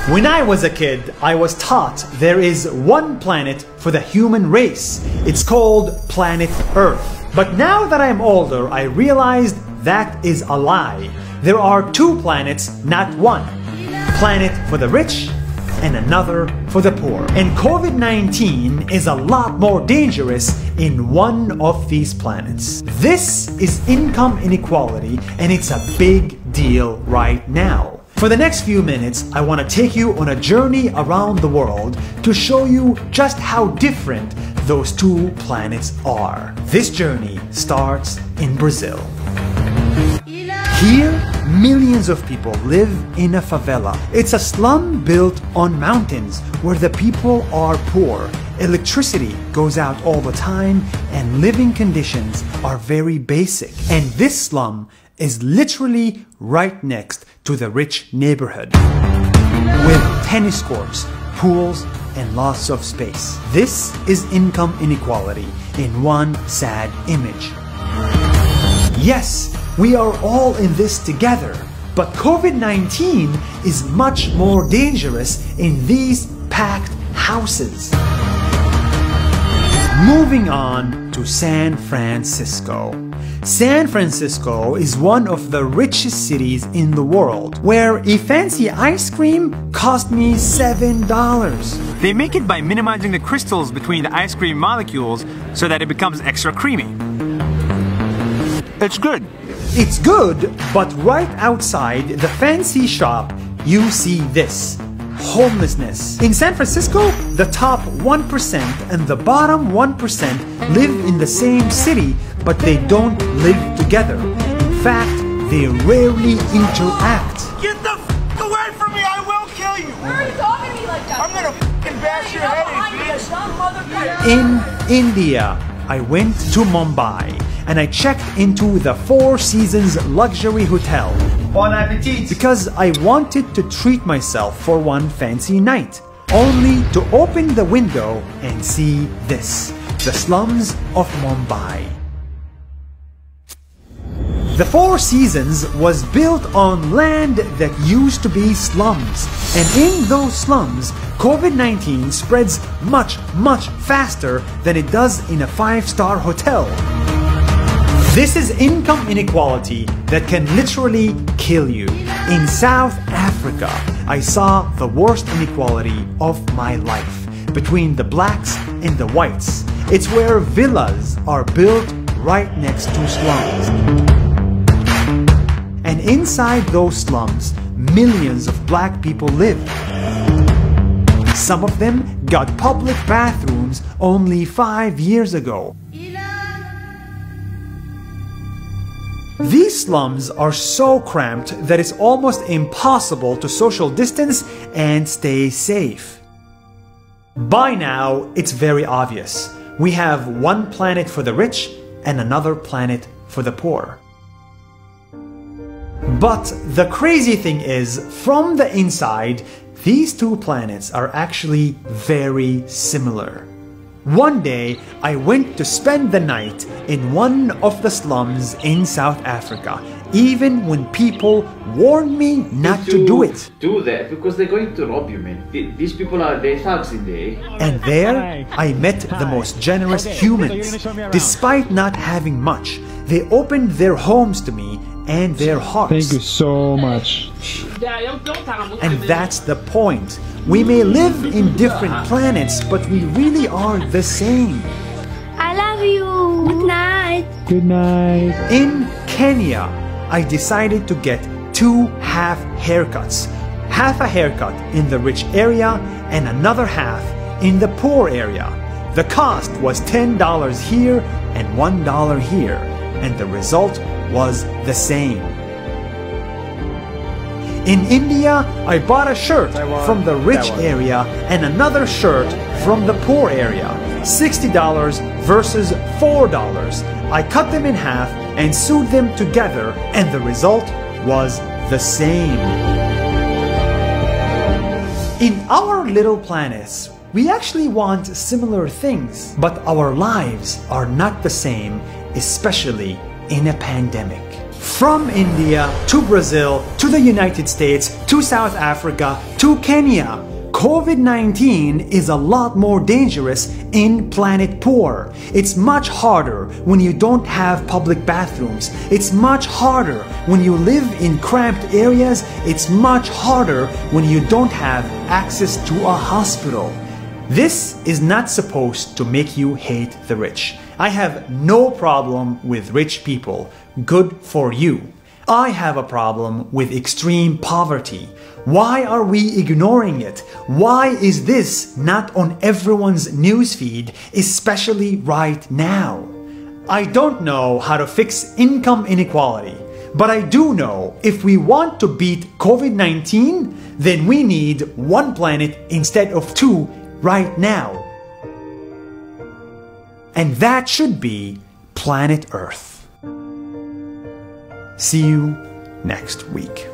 When I was a kid, I was taught there is one planet for the human race. It's called planet Earth. But now that I'm older, I realized that is a lie. There are two planets, not one. Planet for the rich and another for the poor. And COVID-19 is a lot more dangerous in one of these planets. This is income inequality, and it's a big deal right now. For the next few minutes, I want to take you on a journey around the world to show you just how different those two planets are. This journey starts in Brazil. Here, millions of people live in a favela. It's a slum built on mountains where the people are poor. Electricity goes out all the time and living conditions are very basic. And this slum is literally right next to the rich neighborhood with tennis courts, pools, and lots of space. This is income inequality in one sad image. Yes, we are all in this together, but COVID-19 is much more dangerous in these packed houses. Moving on to San Francisco. San Francisco is one of the richest cities in the world, where a fancy ice cream cost me $7. They make it by minimizing the crystals between the ice cream molecules so that it becomes extra creamy. It's good. It's good, but right outside the fancy shop, you see this. Homelessness. In San Francisco, the top 1% and the bottom 1% live in the same city, but they don't live together. In fact, they rarely interact. Get the f away from me! I will kill you! Why are you talking to me like that? I'm gonna f***ing bash your head in, bitch! In India, I went to Mumbai and I checked into the Four Seasons luxury hotel. Bon appetit! Because I wanted to treat myself for one fancy night, only to open the window and see this, the slums of Mumbai. The Four Seasons was built on land that used to be slums, and in those slums, COVID-19 spreads much faster than it does in a five-star hotel. This is income inequality that can literally kill you. In South Africa, I saw the worst inequality of my life between the blacks and the whites. It's where villas are built right next to slums. And inside those slums, millions of black people live. Some of them got public bathrooms only 5 years ago. These slums are so cramped that it's almost impossible to social distance and stay safe. By now, it's very obvious. We have one planet for the rich and another planet for the poor. But the crazy thing is, from the inside, these two planets are actually very similar. One day, I went to spend the night in one of the slums in South Africa, even when people warned me not to do it. Do that because they're going to rob you, man. These people are thugs in there. And there, I met the most generous humans. Despite not having much, they opened their homes to me and their hearts. Thank you so much. And that's the point. We may live in different planets, but we really are the same. I love you. Good night. Good night. In Kenya, I decided to get two half haircuts. Half a haircut in the rich area and another half in the poor area. The cost was $10 here and $1 here, and the result was the same. In India, I bought a shirt from the rich area and another shirt from the poor area. $60 versus $4. I cut them in half and sewed them together, and the result was the same. In our little planets, we actually want similar things, but our lives are not the same, especially in a pandemic. From India to Brazil to the United States to South Africa to Kenya, COVID-19 is a lot more dangerous in Planet Poor. It's much harder when you don't have public bathrooms. It's much harder when you live in cramped areas. It's much harder when you don't have access to a hospital. This is not supposed to make you hate the rich. I have no problem with rich people. Good for you. I have a problem with extreme poverty. Why are we ignoring it? Why is this not on everyone's newsfeed, especially right now? I don't know how to fix income inequality, but I do know if we want to beat COVID-19, then we need one planet instead of two right now. And that should be Planet Earth. See you next week.